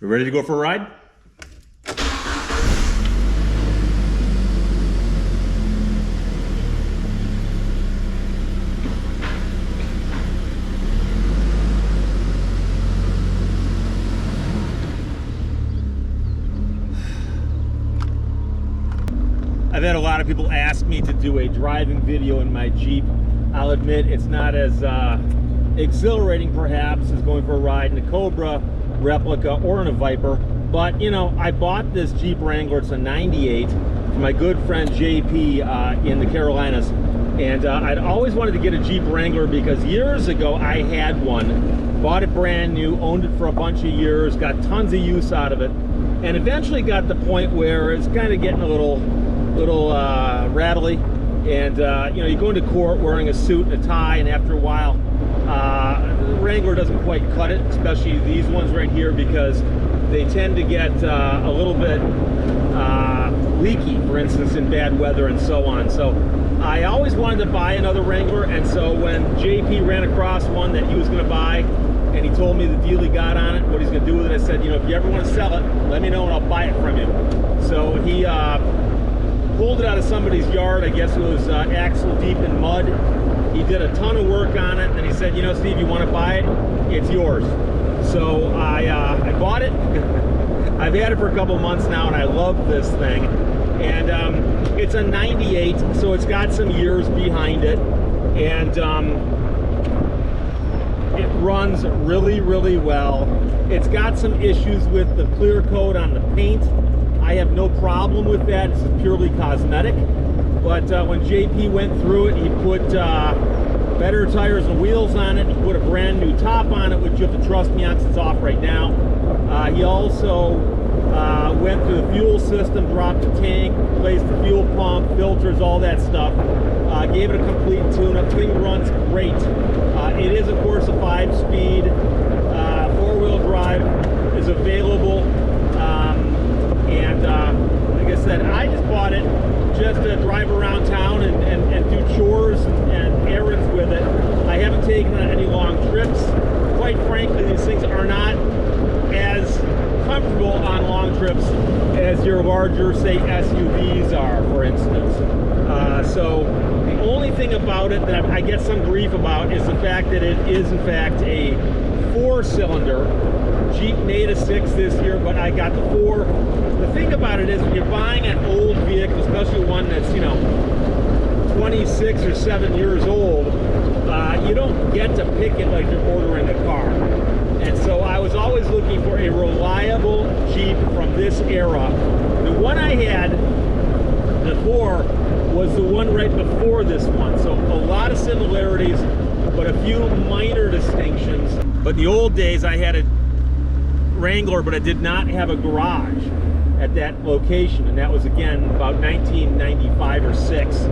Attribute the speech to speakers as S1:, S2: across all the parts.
S1: We ready to go for a ride? I've had a lot of people ask me to do a driving video in my Jeep. I'll admit it's not as exhilarating perhaps as going for a ride in a Cobra replica or in a Viper, but you know, I bought this Jeep Wrangler. It's a 98 from my good friend JP in the Carolinas, and I'd always wanted to get a Jeep Wrangler because years ago I had one, bought it brand new, owned it for a bunch of years, got tons of use out of it, and eventually got to the point where it's kind of getting a little rattly, and you know, you go into court wearing a suit and a tie, and after a while the Wrangler doesn't quite cut it, especially these ones right here, because they tend to get a little bit leaky, for instance, in bad weather and so on. So I always wanted to buy another Wrangler, and so when JP ran across one that he was going to buy, and he told me the deal he got on it, what he's going to do with it, I said, you know, if you ever want to sell it, let me know and I'll buy it from you. So he pulled it out of somebody's yard. I guess it was axle deep in mud. He did a ton of work on it, and he said, you know, Steve, you want to buy it? It's yours. So I bought it. I've had it for a couple months now, and I love this thing. And it's a 98, so it's got some years behind it, and it runs really, really well. It's got some issues with the clear coat on the paint. I have no problem with that. This is purely cosmetic. But when JP went through it, he put better tires and wheels on it. He put a brand new top on it, which you have to trust me on, 'cause it's off right now. He also went through the fuel system, dropped the tank, replaced the fuel pump, filters, all that stuff. Gave it a complete tune-up. Thing runs great. It is, of course, a 5-speed. 4-wheel drive is available. And like I said, I just bought it just to drive around town and do chores and errands with it. I haven't taken it on any long trips. Quite frankly, these things are not as comfortable on long trips as your larger, say, SUVs are, for instance. So the only thing about it that I get some grief about is the fact that it is, in fact, a 4-cylinder. Jeep made a 6 this year, but I got the 4. The thing about it is, when you're buying an old vehicle, especially one that's, you know, 26 or 7 years old, you don't get to pick it like you're ordering a car. And so I was always looking for a reliable Jeep from this era. The one I had before was the one right before this one. So a lot of similarities, but a few minor distinctions. But in the old days, I had a Wrangler, but I did not have a garage at that location, and that was again about 1995 or 6,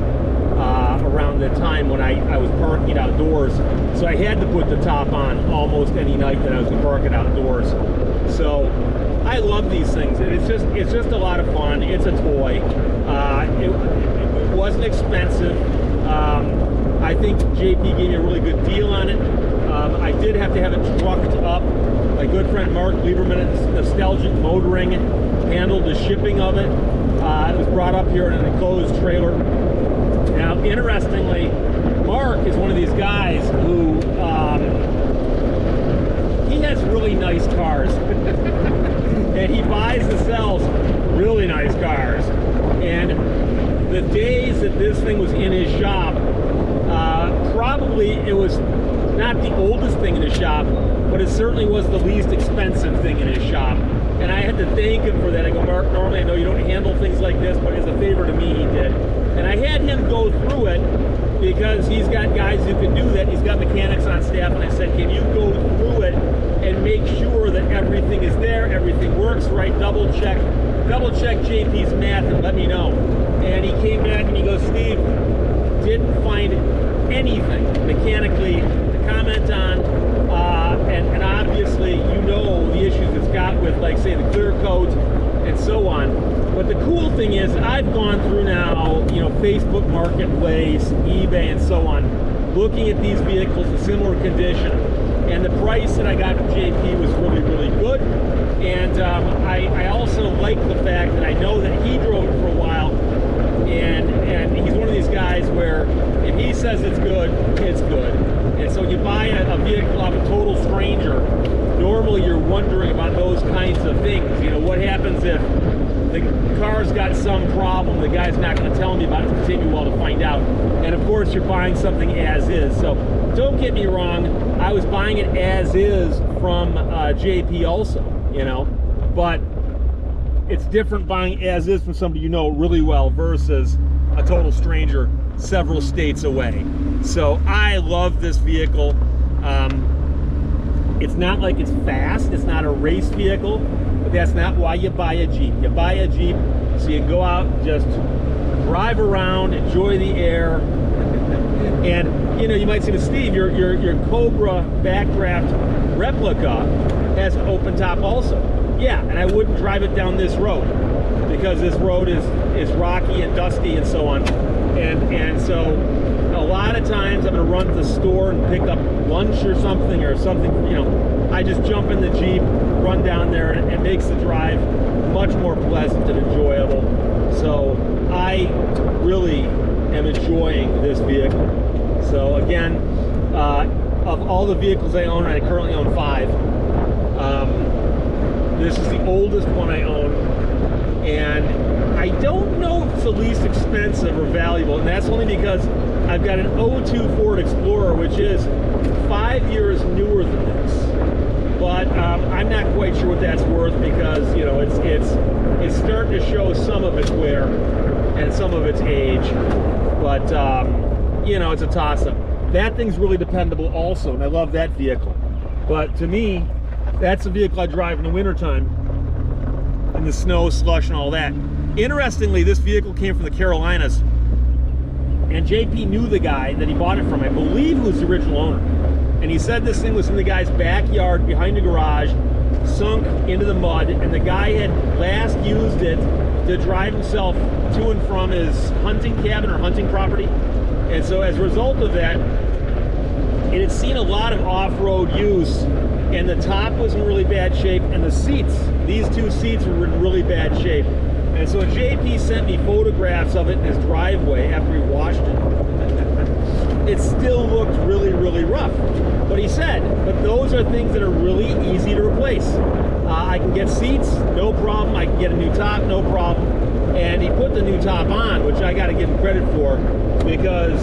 S1: around the time when I was parking outdoors. So I had to put the top on almost any night that I was parking outdoors. So I love these things, and it's just a lot of fun. It's a toy. It wasn't expensive. I think JP gave me a really good deal on it. I did have to have it trucked up. My good friend Mark Lieberman at Nostalgic Motoring handled the shipping of it. It was brought up here in an enclosed trailer. Now, interestingly, Mark is one of these guys who, he has really nice cars. And he buys and sells really nice cars. And the days that this thing was in his shop, probably it was not the oldest thing in his shop, but it certainly was the least expensive thing in his shop. And I had to thank him for that. I go, Mark, normally I know you don't handle things like this, but as a favor to me, he did. And I had him go through it because he's got guys who can do that. He's got mechanics on staff, and I said, can you go through it and make sure that everything is there, everything works right, double check JP's math and let me know. And he came back and he goes, Steve, didn't find anything mechanically to comment on, and obviously you know the issues it's got with, like, say, the clear coat and so on. But the cool thing is, I've gone through now, you know, Facebook Marketplace, eBay, and so on, looking at these vehicles in similar condition, and the price that I got from JP was really, really good. And I also like the fact that I know that he drove it for a while, and he's one of these guys where if he says it's good, it's good. And so you buy a vehicle off a total stranger, normally you're wondering about those kinds of things. You know, what happens if the car's got some problem, the guy's not going to tell me about it. It's going to take me a while to find out. And of course you're buying something as is. So don't get me wrong, I was buying it as is from JP also, you know, but it's different buying as is from somebody you know really well versus a total stranger several states away. So I love this vehicle. It's not like it's fast, it's not a race vehicle, but that's not why you buy a Jeep. You buy a Jeep so you can go out, just drive around, enjoy the air. And you know, you might say to Steve, your Cobra backdraft replica has an open top also. Yeah, and I wouldn't drive it down this road because this road is rocky and dusty and so on. And so a lot of times I'm gonna run to the store and pick up lunch or something, you know, I just jump in the Jeep, run down there, and it makes the drive much more pleasant and enjoyable. So I really am enjoying this vehicle. So again, of all the vehicles I own, I currently own 5. This is the oldest one I own, and I don't know if it's the least expensive or valuable, and that's only because I've got an 02 Ford Explorer, which is 5 years newer than this. But I'm not quite sure what that's worth because, you know, it's starting to show some of its wear and some of its age. But you know, it's a toss-up. That thing's really dependable also, and I love that vehicle. But to me, that's a vehicle I drive in the wintertime, in the snow, slush, and all that. Interestingly, this vehicle came from the Carolinas, and JP knew the guy that he bought it from. I believe he was the original owner. And he said this thing was in the guy's backyard behind the garage, sunk into the mud, and the guy had last used it to drive himself to and from his hunting cabin or hunting property. And so as a result of that, it had seen a lot of off-road use, and the top was in really bad shape, and the seats, these 2 seats were in really bad shape. And so JP sent me photographs of it in his driveway after he washed it. It still looked really, really rough. But he said, but those are things that are really easy to replace. I can get seats, no problem. I can get a new top, no problem. And he put the new top on, which I got to give him credit for, because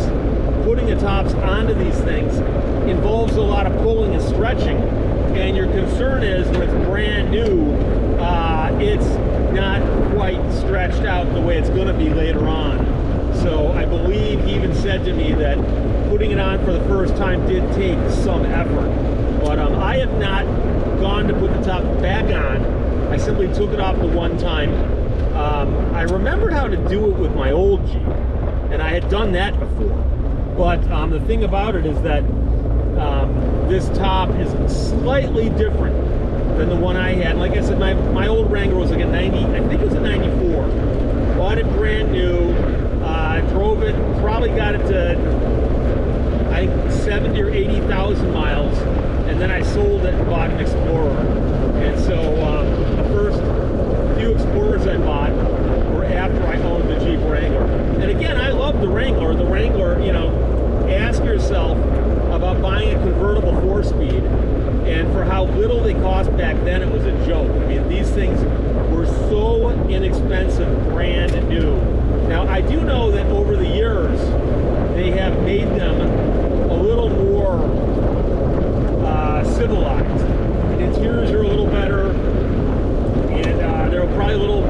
S1: putting the tops onto these things involves a lot of pulling and stretching. And your concern is when it's brand new, it's not quite stretched out the way it's going to be later on. So I believe he even said to me that putting it on for the first time did take some effort. But I have not gone to put the top back on. I simply took it off the one time. I remembered how to do it with my old Jeep, and I had done that before. But the thing about it is that this top is slightly different than the one I had. Like I said, my old Wrangler was like a 90, I think it was a 94. Bought it brand new, drove it, probably got it to, I think, 70 or 80,000 miles, and then I sold it and bought an Explorer. And so the first few Explorers I bought were after I owned the Jeep Wrangler. And again, I love the Wrangler. The Wrangler, you know, ask yourself about buying a convertible 4-speed, and for how little they cost back then, it was a joke. I mean, these things were so inexpensive, brand new. Now, I do know that over the years, they have made them a little more civilized. The interiors are a little better, and they're probably a little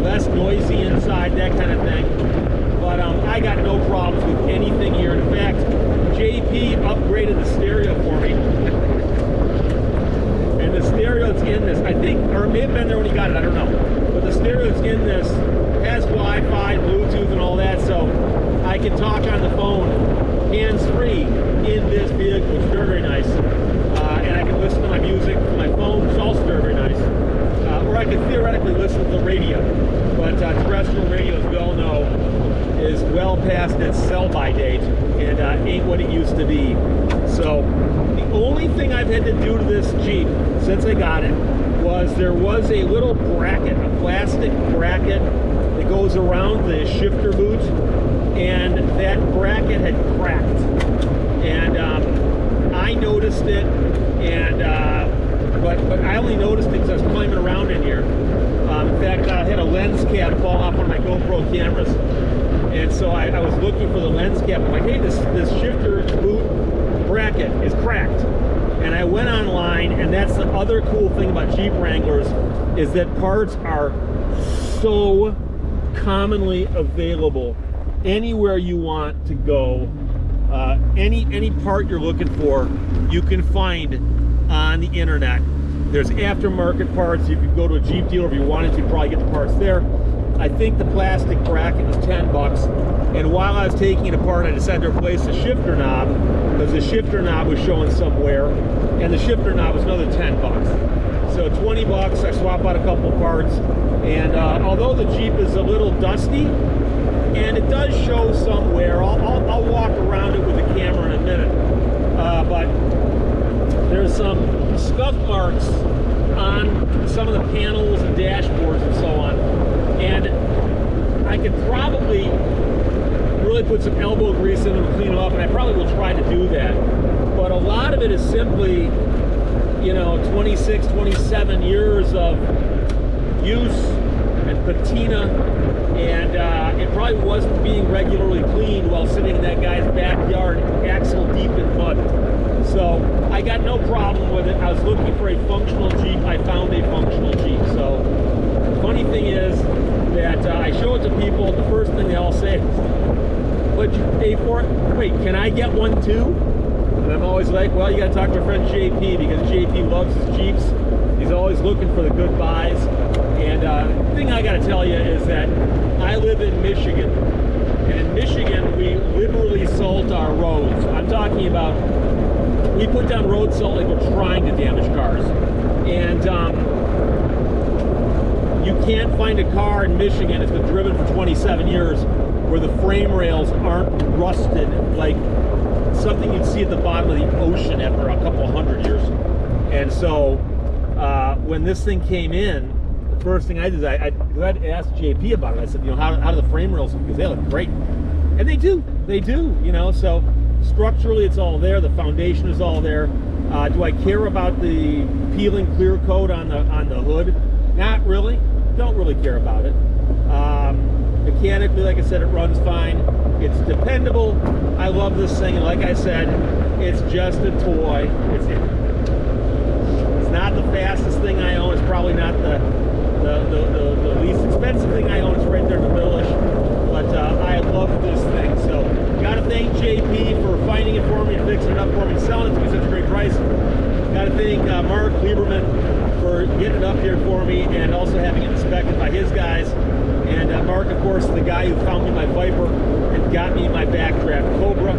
S1: less noisy inside, that kind of thing. But I got no problems with anything here. In fact, JP upgraded the stereo for me. And the stereo that's in this, I think, or it may have been there when he got it, I don't know. But the stereo that's in this has Wi-Fi, Bluetooth, and all that, so I can talk on the phone hands-free in this vehicle, which is very, very nice. And I can listen to my music from my phone, which is also very, very nice. Or I could theoretically listen to the radio. But terrestrial radio, as we all know, is well past its sell-by date and ain't what it used to be. So the only thing I've had to do to this Jeep since I got about it was there was a little bracket, a plastic bracket that goes around the shifter boot, and that bracket had cracked. And I noticed it, and but I only noticed it because I was climbing around in here. In fact, I had a lens cap fall off one of my GoPro cameras, and so I was looking for the lens cap. I'm like, hey, this shifter boot bracket is cracked. And I went online, and that's the other cool thing about Jeep Wranglers, is that parts are so commonly available anywhere you want to go. Any part you're looking for, you can find on the internet. There's aftermarket parts. You could go to a Jeep dealer if you wanted to, probably get the parts there. I think the plastic bracket was 10 bucks. And while I was taking it apart, I decided to replace the shifter knob, because the shifter knob was showing some wear, and the shifter knob was another 10 bucks. So 20 bucks, I swap out a couple parts, and although the Jeep is a little dusty, and it does show some wear, I'll walk around it with the camera in a minute, but there's some scuff marks on some of the panels and dashboards and so on, and I could probably really put some elbow grease in them and clean them up, and I probably will try to do that. But a lot of it is simply, you know, 26, 27 years of use and patina, and it probably wasn't being regularly cleaned while sitting in that guy's backyard axle deep in mud. So I got no problem with it. I was looking for a functional Jeep. I found a functional Jeep. So the funny thing is that I show it to people, the first thing they all say is, what'd you pay for it? Wait, can I get one too? And I'm always like, well, you gotta talk to our friend JP, because JP loves his Jeeps. He's always looking for the good buys. And the thing I gotta tell you is that I live in Michigan. And in Michigan, we literally salt our roads. I'm talking about, we put down road salt like we're trying to damage cars. And you can't find a car in Michigan that's been driven for 27 years where the frame rails aren't rusted like something you'd see at the bottom of the ocean after a couple of hundred years. And so when this thing came in, the first thing I did is I had to ask JP about it. I said, you know, how do the frame rails look? Because they look great. And they do, you know. So structurally it's all there, the foundation is all there. Do I care about the peeling clear coat on the hood? Not really. Don't really care about it. Mechanically, like I said, it runs fine. It's dependable. I love this thing, and like I said, it's just a toy. It's not the fastest thing I own. It's probably not the least expensive thing I own. It's right there in the middle-ish. But I love this thing. So, gotta thank JP for finding it for me and fixing it up for me and selling it to me such a great price. Gotta thank Mark Lieberman for getting it up here for me and also having it inspected by his guys. And Mark, of course, the guy who found me my Viper and got me my backdraft Cobra.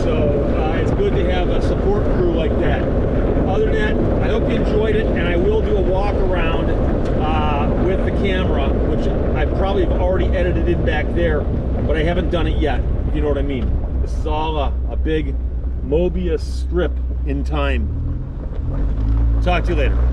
S1: So it's good to have a support crew like that. Other than that, I hope you enjoyed it, and I will do a walk around with the camera, which I probably have already edited in back there, but I haven't done it yet, if you know what I mean. This is all a big Mobius strip in time. Talk to you later.